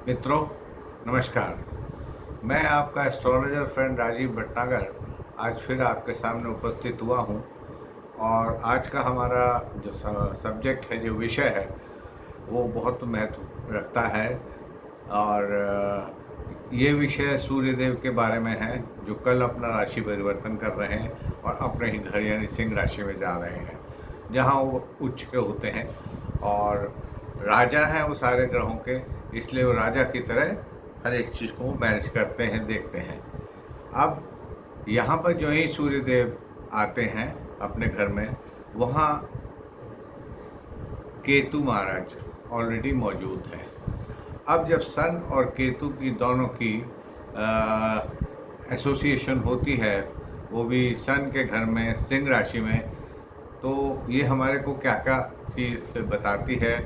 मित्रों, नमस्कार। मैं आपका एस्ट्रोलॉजर फ्रेंड राजीव भटनागर आज फिर आपके सामने उपस्थित हुआ हूँ। और आज का हमारा जो सब्जेक्ट है, जो विषय है, वो बहुत महत्व रखता है। और ये विषय सूर्य देव के बारे में है, जो कल अपना राशि परिवर्तन कर रहे हैं और अपने ही घर यानी सिंह राशि में जा रहे हैं, जहाँ वो उच्च के होते हैं और राजा हैं वो सारे ग्रहों के। इसलिए वो राजा की तरह हर एक चीज़ को मैनेज करते हैं, देखते हैं। अब यहाँ पर जो ही सूर्य देव आते हैं अपने घर में, वहाँ केतु महाराज ऑलरेडी मौजूद हैं। अब जब सन और केतु की दोनों की एसोसिएशन होती है, वो भी सन के घर में सिंह राशि में, तो ये हमारे को क्या क्या चीज़ बताती है,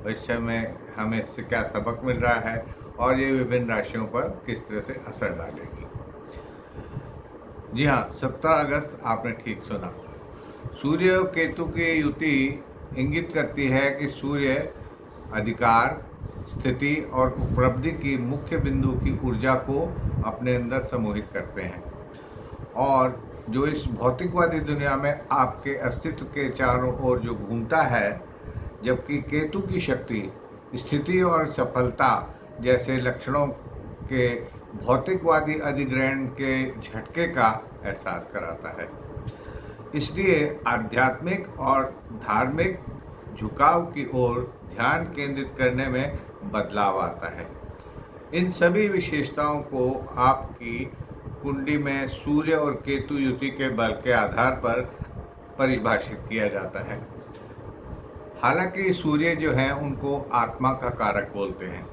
इस समय हमें इससे क्या सबक मिल रहा है और ये विभिन्न राशियों पर किस तरह से असर डालेगी। जी हाँ, 17 अगस्त आपने ठीक सुना। सूर्य और केतु की युति इंगित करती है कि सूर्य अधिकार, स्थिति और उपलब्धि की मुख्य बिंदु की ऊर्जा को अपने अंदर समूहित करते हैं, और जो इस भौतिकवादी दुनिया में आपके अस्तित्व के चारों ओर जो घूमता है, जबकि केतु की शक्ति स्थिति और सफलता जैसे लक्षणों के भौतिकवादी अधिग्रहण के झटके का एहसास कराता है। इसलिए आध्यात्मिक और धार्मिक झुकाव की ओर ध्यान केंद्रित करने में बदलाव आता है। इन सभी विशेषताओं को आपकी कुंडली में सूर्य और केतु युति के बल के आधार पर परिभाषित किया जाता है। हालांकि सूर्य जो है उनको आत्मा का कारक बोलते हैं,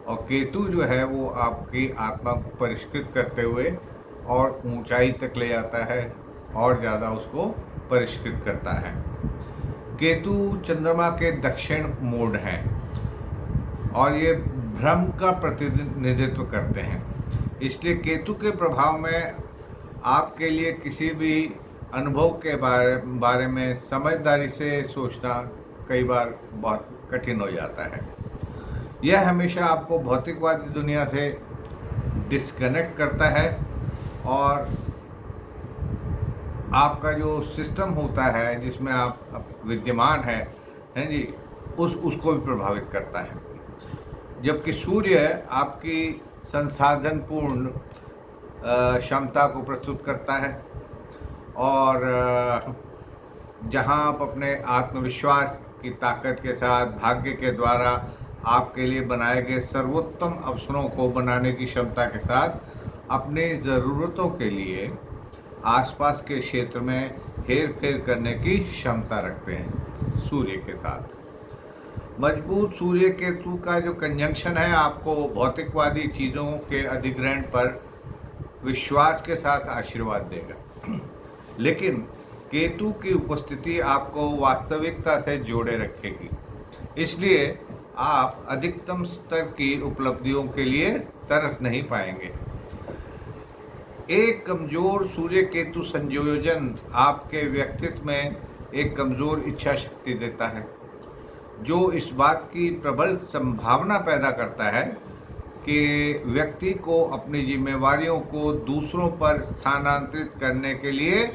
और केतु जो है वो आपकी आत्मा को परिष्कृत करते हुए और ऊंचाई तक ले जाता है और ज़्यादा उसको परिष्कृत करता है। केतु चंद्रमा के दक्षिण मोड हैं और ये भ्रम का प्रतिनिधित्व करते हैं। इसलिए केतु के प्रभाव में आपके लिए किसी भी अनुभव के बारे में समझदारी से सोचना कई बार बहुत कठिन हो जाता है। यह हमेशा आपको भौतिकवादी दुनिया से डिस्कनेक्ट करता है और आपका जो सिस्टम होता है जिसमें आप विद्यमान हैं जी, उसको भी प्रभावित करता है। जबकि सूर्य आपकी संसाधनपूर्ण क्षमता को प्रस्तुत करता है, और जहां आप अपने आत्मविश्वास की ताकत के साथ भाग्य के द्वारा आपके लिए बनाए गए सर्वोत्तम अवसरों को बनाने की क्षमता के साथ अपनी ज़रूरतों के लिए आसपास के क्षेत्र में हेर फेर करने की क्षमता रखते हैं। सूर्य के साथ मजबूत सूर्य केतु का जो कंजंक्शन है आपको भौतिकवादी चीज़ों के अधिग्रहण पर विश्वास के साथ आशीर्वाद देगा, लेकिन केतु की उपस्थिति आपको वास्तविकता से जोड़े रखेगी। इसलिए आप अधिकतम स्तर की उपलब्धियों के लिए तरस नहीं पाएंगे। एक कमजोर सूर्य केतु संयोजन आपके व्यक्तित्व में एक कमजोर इच्छा शक्ति देता है, जो इस बात की प्रबल संभावना पैदा करता है कि व्यक्ति को अपनी जिम्मेवारियों को दूसरों पर स्थानांतरित करने के लिए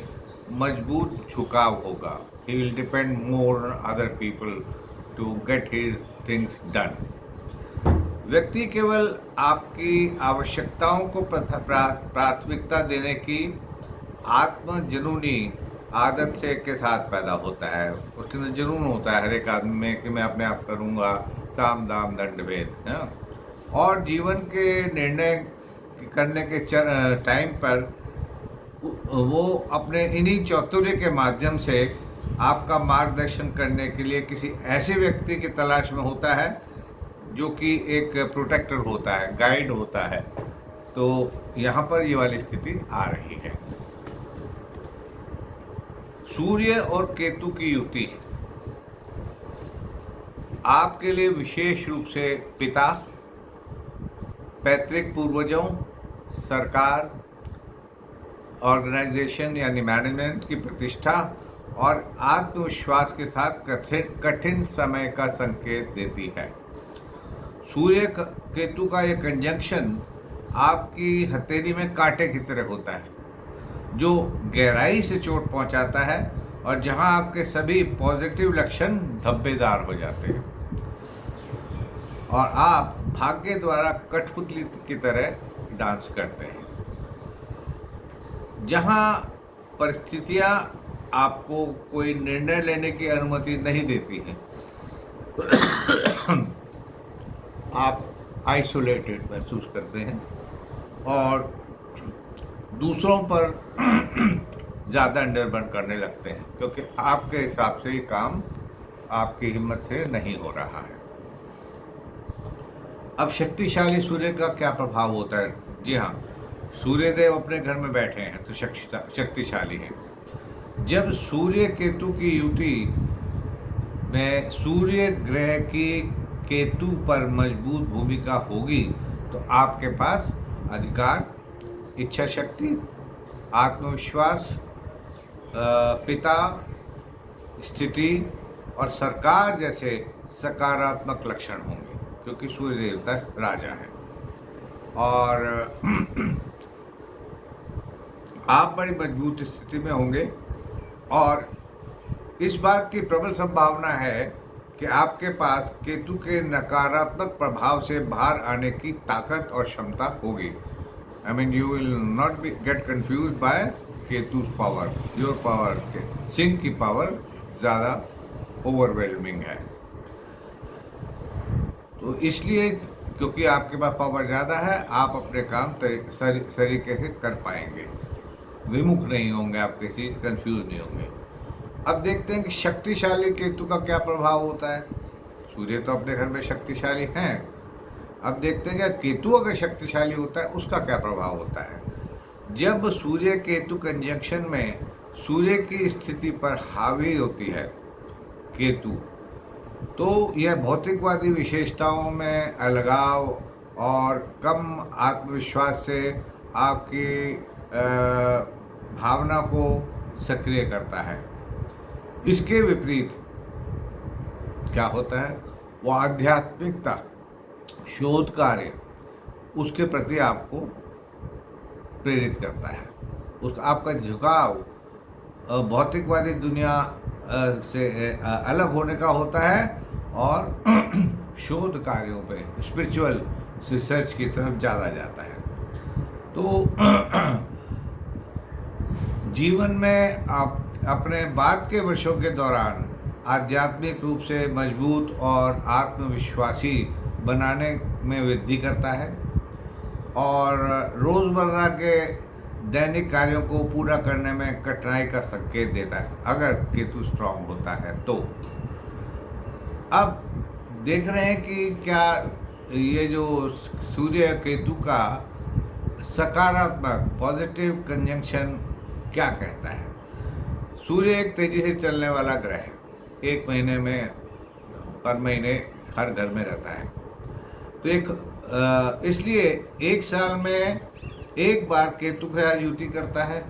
मजबूत झुकाव होगा। He will depend more on other people to get his things done. व्यक्ति केवल आपकी आवश्यकताओं को प्राथमिकता देने की आत्मजनूनी आदत से के साथ पैदा होता है। उसके अंदर जुनून होता है हर एक आदमी में कि मैं अपने आप करूँगा, साम दाम दंड भेद है। और जीवन के निर्णय करने के टाइम पर वो अपने इन्हीं चातुर्य के माध्यम से आपका मार्गदर्शन करने के लिए किसी ऐसे व्यक्ति की तलाश में होता है जो कि एक प्रोटेक्टर होता है, गाइड होता है। तो यहाँ पर ये वाली स्थिति आ रही है। सूर्य और केतु की युति आपके लिए विशेष रूप से पिता, पैतृक पूर्वजों, सरकार, ऑर्गेनाइजेशन यानी मैनेजमेंट की प्रतिष्ठा और आत्मविश्वास के साथ कठिन समय का संकेत देती है। केतु का ये कंजंक्शन आपकी हथेली में कांटे की तरह होता है, जो गहराई से चोट पहुंचाता है और जहां आपके सभी पॉजिटिव लक्षण धब्बेदार हो जाते हैं और आप भाग्य द्वारा कठपुतली की तरह डांस करते हैं। जहां परिस्थितियां आपको कोई निर्णय लेने की अनुमति नहीं देती हैं, आप आइसोलेटेड महसूस करते हैं और दूसरों पर ज़्यादा निर्भर करने लगते हैं, क्योंकि आपके हिसाब से ये काम आपकी हिम्मत से नहीं हो रहा है। अब शक्तिशाली सूर्य का क्या प्रभाव होता है? जी हाँ, सूर्यदेव अपने घर में बैठे हैं तो शक्तिशाली हैं। जब सूर्य केतु की युति में सूर्य ग्रह की केतु पर मजबूत भूमिका होगी तो आपके पास अधिकार, इच्छा शक्ति, आत्मविश्वास, पिता, स्थिति और सरकार जैसे सकारात्मक लक्षण होंगे, क्योंकि सूर्य देवता राजा है। और आप बड़ी मजबूत स्थिति में होंगे और इस बात की प्रबल संभावना है कि आपके पास केतु के नकारात्मक प्रभाव से बाहर आने की ताकत और क्षमता होगी। I mean, you will not get confused by केतु's power. Your power, Singh की पावर ज़्यादा ओवरवेलमिंग है, तो इसलिए क्योंकि आपके पास पावर ज़्यादा है, आप अपने काम तरीके से कर पाएंगे, विमुख नहीं होंगे, आप किसी से कंफ्यूज नहीं होंगे। अब देखते हैं कि शक्तिशाली केतु का क्या प्रभाव होता है। सूर्य तो अपने घर में शक्तिशाली हैं, अब देखते हैं कि केतु अगर शक्तिशाली होता है उसका क्या प्रभाव होता है। जब सूर्य केतु कंजंक्शन में सूर्य की स्थिति पर हावी होती है केतु, तो यह भौतिकवादी विशेषताओं में अलगाव और कम आत्मविश्वास से आपकी भावना को सक्रिय करता है। इसके विपरीत क्या होता है, वो आध्यात्मिकता, शोध कार्य, उसके प्रति आपको प्रेरित करता है। उसका आपका झुकाव भौतिकवादी दुनिया से अलग होने का होता है और शोध कार्यों पे, स्पिरिचुअल रिसर्च की तरफ ज़्यादा जाता है। तो जीवन में आप अपने बाद के वर्षों के दौरान आध्यात्मिक रूप से मजबूत और आत्मविश्वासी बनाने में वृद्धि करता है और रोज़मर्रा के दैनिक कार्यों को पूरा करने में कठिनाई का संकेत देता है अगर केतु स्ट्रांग होता है तो। अब देख रहे हैं कि क्या ये जो सूर्य केतु का सकारात्मक पॉजिटिव कंजंक्शन क्या कहता है। सूर्य एक तेज़ी से चलने वाला ग्रह है, एक महीने में पर महीने हर घर में रहता है, तो इसलिए एक साल में एक बार केतु के साथ युति करता है,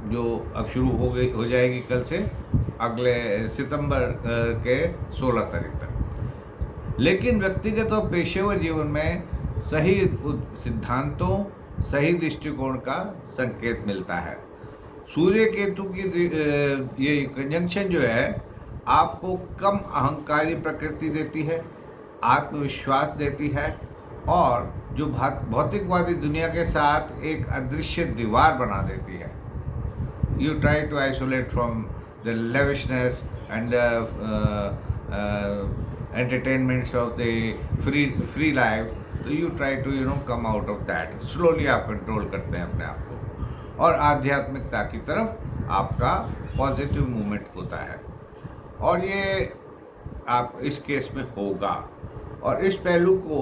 जो अब शुरू हो जाएगी कल से अगले सितंबर के 16 तारीख तक। लेकिन व्यक्तिगत और पेशेवर जीवन में सही सिद्धांतों, सही दृष्टिकोण का संकेत मिलता है। सूर्य केतु की ये कंजंक्शन जो है आपको कम अहंकारी प्रकृति देती है, आत्मविश्वास देती है और जो भौतिकवादी दुनिया के साथ एक अदृश्य दीवार बना देती है। You try to isolate from the lavishness and entertainments of the free life, तो you try to come out of that. Slowly आप कंट्रोल करते हैं अपने आप को और आध्यात्मिकता की तरफ आपका पॉजिटिव मूवमेंट होता है और ये आप इस केस में होगा। और इस पहलू को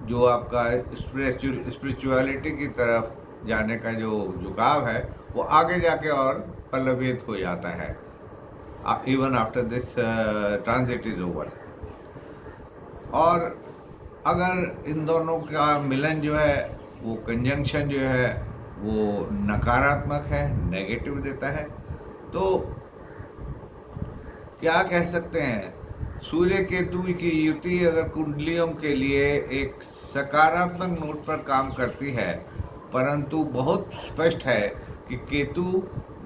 जो आपका स्पिरिचुअलिटी की तरफ जाने का जो झुकाव है वो आगे जाके और पल्लवित हो जाता है even after this transit is over. और अगर इन दोनों का मिलन जो है वो कंजंक्शन जो है वो नकारात्मक है, नेगेटिव देता है, तो क्या कह सकते हैं सूर्य केतु की युति अगर कुंडलियों के लिए एक सकारात्मक नोट पर काम करती है, परंतु बहुत स्पष्ट है कि केतु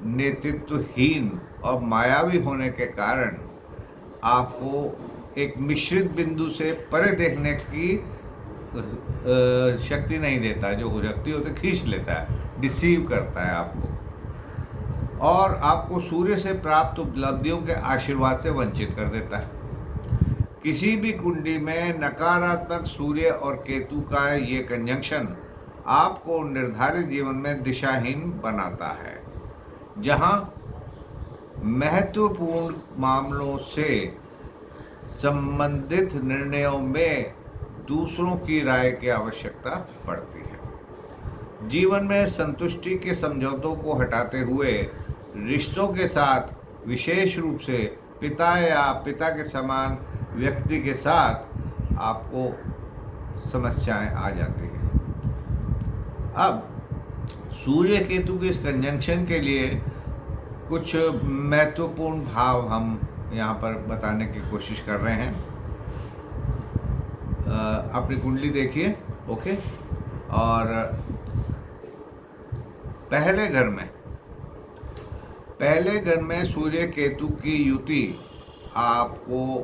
नेतृत्वहीन और मायावी होने के कारण आपको एक मिश्रित बिंदु से परे देखने की शक्ति नहीं देता। जो शक्ति होती है खींच लेता है, डिसीव करता है आपको, और आपको सूर्य से प्राप्त उपलब्धियों के आशीर्वाद से वंचित कर देता है। किसी भी कुंडली में नकारात्मक सूर्य और केतु का ये कंजंक्शन आपको निर्धारित जीवन में दिशाहीन बनाता है, जहां महत्वपूर्ण मामलों से संबंधित निर्णयों में दूसरों की राय की आवश्यकता पड़ती है। जीवन में संतुष्टि के समझौतों को हटाते हुए रिश्तों के साथ, विशेष रूप से पिता या पिता के समान व्यक्ति के साथ आपको समस्याएं आ जाती हैं। अब सूर्य केतु के इस कंजंक्शन के लिए कुछ महत्वपूर्ण भाव हम यहाँ पर बताने की कोशिश कर रहे हैं। अपनी कुंडली देखिए, ओके। और पहले घर में सूर्य केतु की युति आपको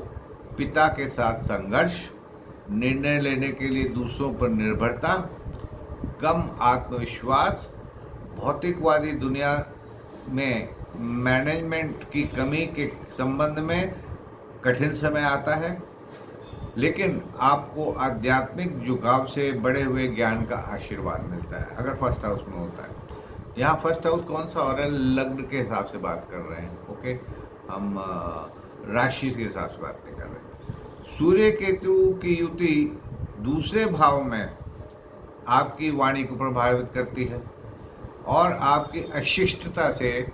पिता के साथ संघर्ष, निर्णय लेने के लिए दूसरों पर निर्भरता, कम आत्मविश्वास, भौतिकवादी दुनिया में मैनेजमेंट की कमी के संबंध में कठिन समय आता है, लेकिन आपको आध्यात्मिक झुकाव से बढ़े हुए ज्ञान का आशीर्वाद मिलता है अगर फर्स्ट हाउस में होता है। यहाँ फर्स्ट हाउस कौन सा हो रहा है? लग्न के हिसाब से बात कर रहे हैं, ओके। हम राशि के हिसाब से बात नहीं कर रहे हैं। सूर्य केतु की युति दूसरे भाव में आपकी वाणी को प्रभावित करती है और आपकी अशिष्टता से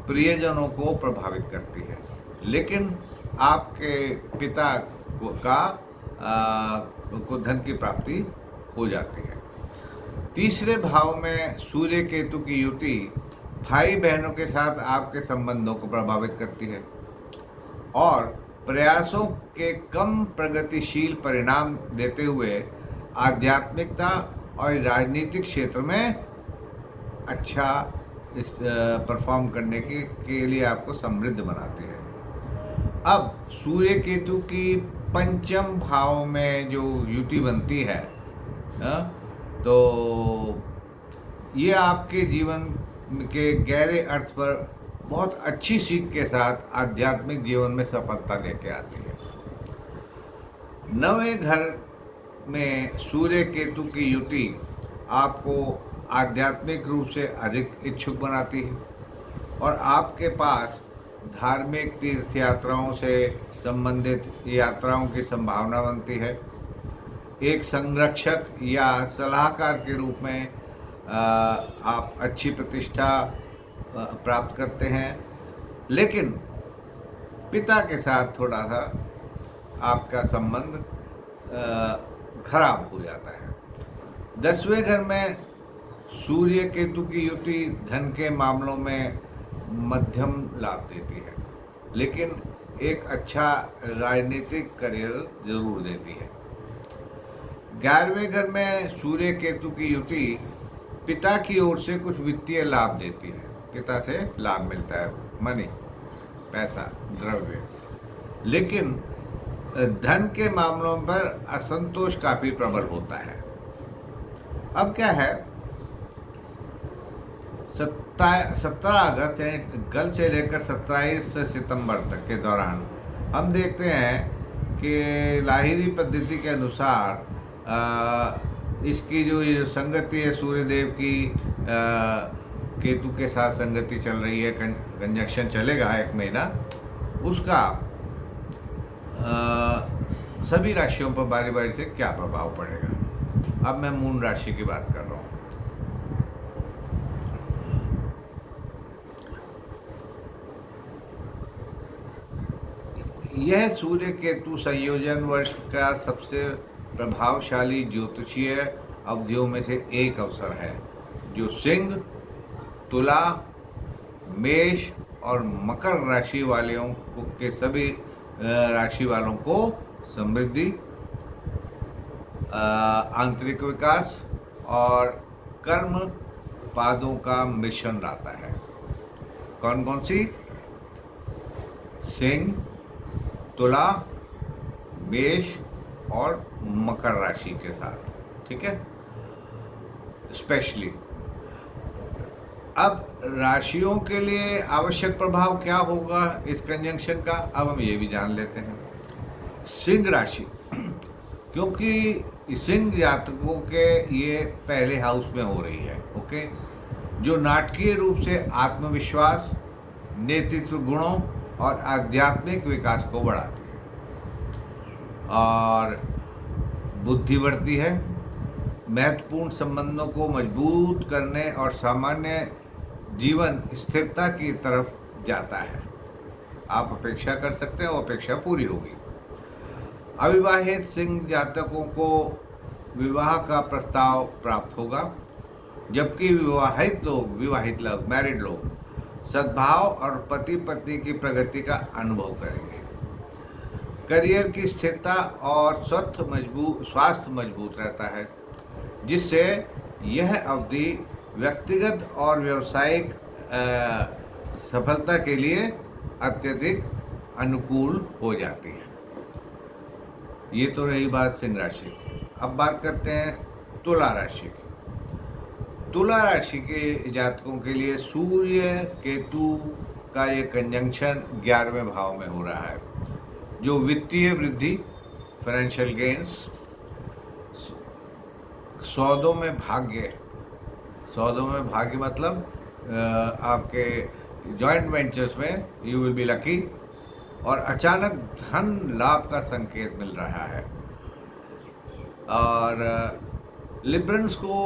प्रियजनों को प्रभावित करती है, लेकिन आपके पिता को धन की प्राप्ति हो जाती है। तीसरे भाव में सूर्य केतु की युति भाई बहनों के साथ आपके संबंधों को प्रभावित करती है और प्रयासों के कम प्रगतिशील परिणाम देते हुए आध्यात्मिकता और राजनीतिक क्षेत्र में अच्छा परफॉर्म करने के लिए आपको समृद्ध बनाती है। अब सूर्य केतु की पंचम भाव में जो युति बनती है, तो ये आपके जीवन के गहरे अर्थ पर बहुत अच्छी सीख के साथ आध्यात्मिक जीवन में सफलता लेके आती है। नवे घर में सूर्य केतु की युति आपको आध्यात्मिक रूप से अधिक इच्छुक बनाती है और आपके पास धार्मिक तीर्थ यात्राओं से संबंधित यात्राओं की संभावना बनती है। एक संरक्षक या सलाहकार के रूप में आप अच्छी प्रतिष्ठा प्राप्त करते हैं, लेकिन पिता के साथ थोड़ा सा आपका संबंध खराब हो जाता है। 10वें घर में सूर्य केतु की युति धन के मामलों में मध्यम लाभ देती है, लेकिन एक अच्छा राजनीतिक करियर जरूर देती है। 11वें घर में सूर्य केतु की युति पिता की ओर से कुछ वित्तीय लाभ देती है। पिता से लाभ मिलता है, मनी, पैसा, द्रव्य, लेकिन धन के मामलों पर असंतोष काफी प्रबल होता है। अब क्या है, 17 अगस्त यानी कल से लेकर 27 सितंबर तक के दौरान हम देखते हैं कि लाहिरी पद्धति के अनुसार इसकी जो ये संगति है सूर्यदेव की केतु के साथ संगति चल रही है, कंजक्शन चलेगा 1 महीना, उसका सभी राशियों पर बारी बारी से क्या प्रभाव पड़ेगा। अब मैं मून राशि की बात कर रहा हूँ। यह सूर्य केतु संयोजन वर्ष का सबसे प्रभावशाली ज्योतिषीय अवधियों में से एक अवसर है, जो सिंह, तुला, मेष और मकर राशि वालों के सभी राशि वालों को समृद्धि, आंतरिक विकास और कर्म पादों का मिश्रण लाता है। कौन कौन सी? सिंह, तुला, मेष और मकर राशि के साथ, ठीक है, स्पेशली। अब राशियों के लिए आवश्यक प्रभाव क्या होगा इस कंजंक्शन का, अब हम ये भी जान लेते हैं। सिंह राशि, क्योंकि सिंह जातकों के ये पहले हाउस में हो रही है, ओके, जो नाटकीय रूप से आत्मविश्वास, नेतृत्व गुणों और आध्यात्मिक विकास को बढ़ाती है और बुद्धि बढ़ती है, महत्वपूर्ण संबंधों को मजबूत करने और सामान्य जीवन स्थिरता की तरफ जाता है। आप अपेक्षा कर सकते हैं, वो अपेक्षा पूरी होगी। अविवाहित सिंह जातकों को विवाह का प्रस्ताव प्राप्त होगा, जबकि विवाहित लोग मैरिड लोग सद्भाव और पति पत्नी की प्रगति का अनुभव करेंगे। करियर की स्थिरता और स्वास्थ्य मजबूत रहता है, जिससे यह अवधि व्यक्तिगत और व्यावसायिक सफलता के लिए अत्यधिक अनुकूल हो जाती है। ये तो रही बात सिंह राशि की। अब बात करते हैं तुला राशि की। तुला राशि के जातकों के लिए सूर्य केतु का ये कंजंक्शन 11वें भाव में हो रहा है, जो वित्तीय वृद्धि, फाइनेंशियल गेन्स, सौदों में भाग्य मतलब आपके जॉइंट वेंचर्स में यू विल बी लकी, और अचानक धन लाभ का संकेत मिल रहा है। और लिब्रन्स को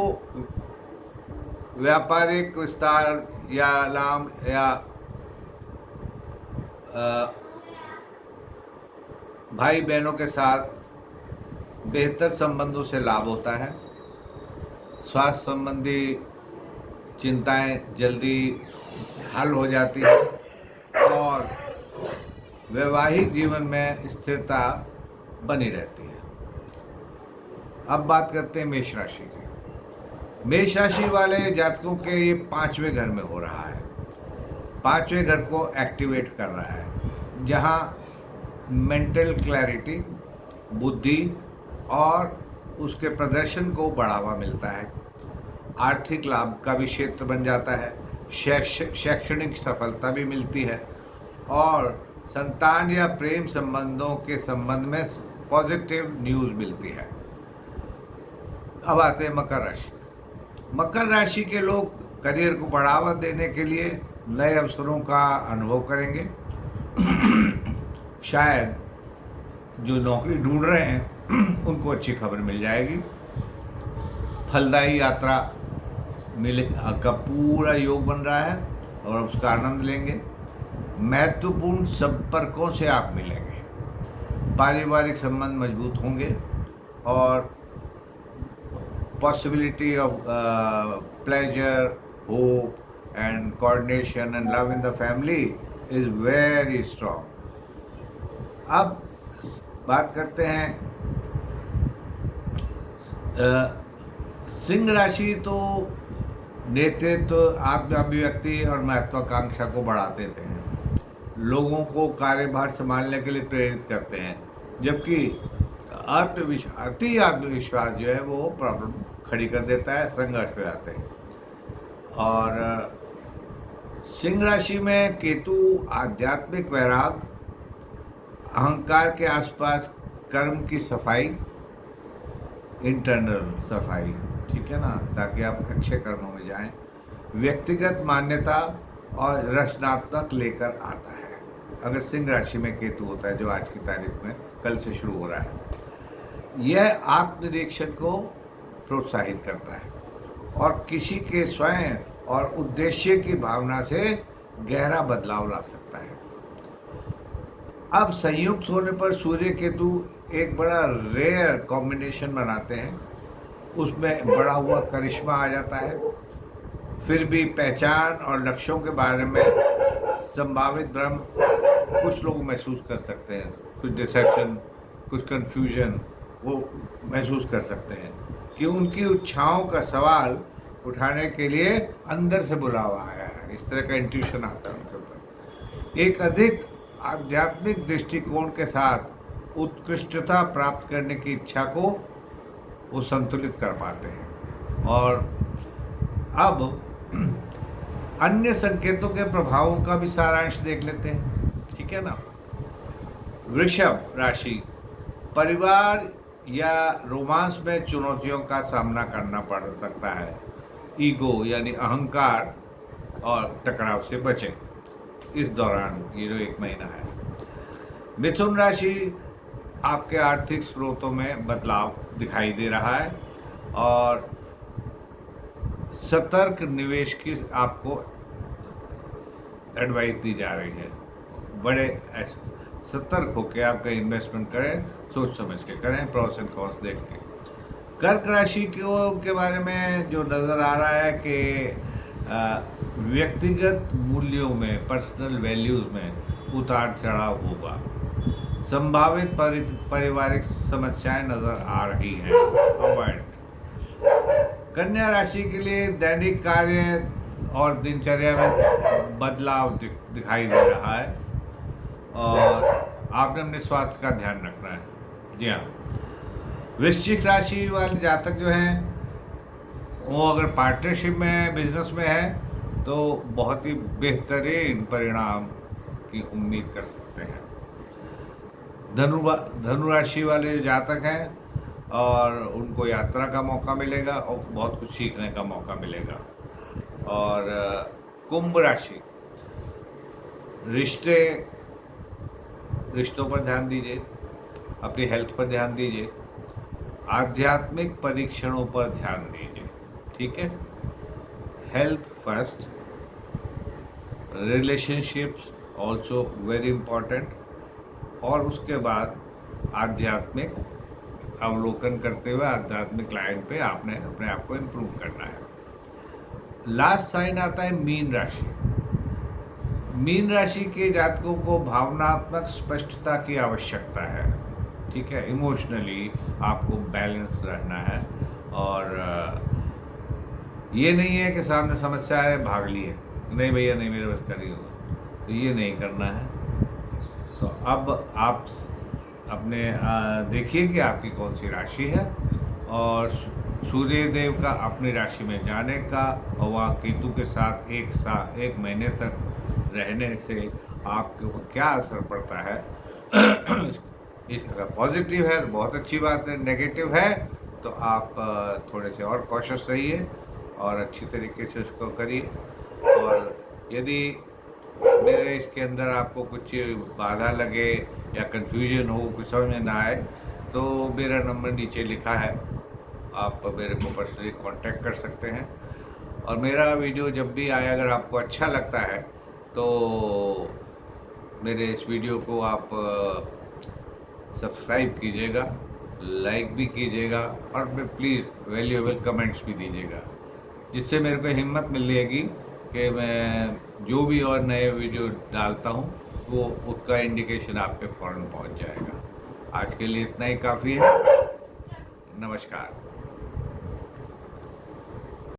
व्यापारिक विस्तार या लाभ या भाई बहनों के साथ बेहतर संबंधों से लाभ होता है। स्वास्थ्य संबंधी चिंताएं जल्दी हल हो जाती है और वैवाहिक जीवन में स्थिरता बनी रहती है। अब बात करते हैं मेष राशि की। मेष राशि वाले जातकों के ये 5वें घर में हो रहा है। 5वें घर को एक्टिवेट कर रहा है, जहाँ मेंटल क्लैरिटी, बुद्धि और उसके प्रदर्शन को बढ़ावा मिलता है। आर्थिक लाभ का भी क्षेत्र बन जाता है, शैक्षणिक सफलता भी मिलती है और संतान या प्रेम संबंधों के संबंध में पॉजिटिव न्यूज़ मिलती है। अब आते हैं मकर राशि। मकर राशि के लोग करियर को बढ़ावा देने के लिए नए अवसरों का अनुभव करेंगे। शायद जो नौकरी ढूंढ रहे हैं उनको अच्छी खबर मिल जाएगी। फलदायी यात्रा का पूरा योग बन रहा है और उसका आनंद लेंगे। महत्वपूर्ण संपर्कों से आप मिलेंगे। पारिवारिक संबंध मजबूत होंगे और possibility of pleasure, hope and coordination and love in the family is very strong. अब बात करते हैं सिंह राशि तो नेतृत्व, आत्माभिव्यक्ति और महत्वाकांक्षा को बढ़ाते हैं, लोगों को कार्यभार संभालने के लिए प्रेरित करते हैं, जबकि अति आत्मविश्वास जो है वो प्रॉब्लम खड़ी कर देता है, संघर्ष हो जाते हैं। और सिंह राशि में केतु आध्यात्मिक वैराग, अहंकार के आसपास कर्म की सफाई, इंटरनल सफाई, ठीक है ना, ताकि आप अच्छे कर्मों में जाएं, व्यक्तिगत मान्यता और रचनात्मक लेकर आता है। अगर सिंह राशि में केतु होता है, जो आज की तारीख में कल से शुरू हो रहा है, यह आत्मनिरीक्षण को प्रोत्साहित करता है और किसी के स्वयं और उद्देश्य की भावना से गहरा बदलाव ला सकता है। अब संयुक्त होने पर सूर्य केतु एक बड़ा रेयर कॉम्बिनेशन बनाते हैं, उसमें बड़ा हुआ करिश्मा आ जाता है। फिर भी पहचान और लक्ष्यों के बारे में संभावित भ्रम कुछ लोग महसूस कर सकते हैं। कुछ डिसेप्शन, कुछ कन्फ्यूजन वो महसूस कर सकते हैं कि उनकी इच्छाओं का सवाल उठाने के लिए अंदर से बुलावा आया है। इस तरह का इंट्यूशन आता है उनके ऊपर। एक अधिक आध्यात्मिक दृष्टिकोण के साथ उत्कृष्टता प्राप्त करने की इच्छा को वो संतुलित कर पाते हैं। और अब अन्य संकेतों के प्रभावों का भी सारांश देख लेते हैं, ठीक है ना। वृषभ राशि, परिवार या रोमांस में चुनौतियों का सामना करना पड़ सकता है। ईगो यानी अहंकार और टकराव से बचें इस दौरान, ये जो 1 महीना है। मिथुन राशि, आपके आर्थिक स्रोतों में बदलाव दिखाई दे रहा है और सतर्क निवेश की आपको एडवाइस दी जा रही है। बड़े सतर्क होकर आप कहीं इन्वेस्टमेंट करें, सोच समझ के करें, प्रॉस एंड कॉन्स देख के। कर्क राशि के बारे में जो नज़र आ रहा है कि व्यक्तिगत मूल्यों में, पर्सनल वैल्यूज़ में उतार चढ़ाव होगा। संभावित पारिवारिक समस्याएं नज़र आ रही हैं, अवॉइड। कन्या राशि के लिए दैनिक कार्य और दिनचर्या में बदलाव दिखाई दे रहा है और आपने अपने स्वास्थ्य का ध्यान रखना है। जी हाँ। वृश्चिक राशि वाले जातक जो हैं वो अगर पार्टनरशिप में, बिजनेस में है तो बहुत ही बेहतरीन परिणाम की उम्मीद कर सकते हैं। धनु राशि वाले जातक हैं और उनको यात्रा का मौका मिलेगा और बहुत कुछ सीखने का मौका मिलेगा। और कुंभ राशि, रिश्तों पर ध्यान दीजिए, अपनी हेल्थ पर ध्यान दीजिए, आध्यात्मिक परीक्षणों पर ध्यान दीजिए, ठीक है। Health first, relationships also very important, और उसके बाद आध्यात्मिक अवलोकन करते हुए आध्यात्मिक लाइन पे आपने अपने आप को इम्प्रूव करना है। लास्ट साइन आता है मीन राशि। मीन राशि के जातकों को भावनात्मक स्पष्टता की आवश्यकता है, ठीक है। इमोशनली आपको बैलेंस रहना है और ये नहीं है कि सामने समस्या है भाग लिए, नहीं भैया नहीं मेरे बस का नहीं होगा, तो ये नहीं करना है। तो अब आप अपने देखिए कि आपकी कौन सी राशि है और सूर्य देव का अपनी राशि में जाने का और वहाँ केतु के साथ 1 महीने तक रहने से आपके ऊपर क्या असर पड़ता है। अगर पॉजिटिव है तो बहुत अच्छी बात है, नेगेटिव है तो आप थोड़े से और कॉशियस रहिए और अच्छी तरीके से उसको करिए। और यदि मेरे इसके अंदर आपको कुछ बाधा लगे या कन्फ्यूजन हो, कुछ समझ में ना आए, तो मेरा नंबर नीचे लिखा है, आप मेरे को पर्सनली कांटेक्ट कर सकते हैं। और मेरा वीडियो जब भी आए अगर आपको अच्छा लगता है तो मेरे इस वीडियो को आप सब्सक्राइब कीजिएगा, लाइक भी कीजिएगा और प्लीज़ वैल्यूएबल कमेंट्स भी दीजिएगा, जिससे मेरे को हिम्मत मिलेगी कि मैं जो भी और नए वीडियो डालता हूँ वो उसका इंडिकेशन आप पे फ़ौरन पहुँच जाएगा। आज के लिए इतना ही काफ़ी है। नमस्कार।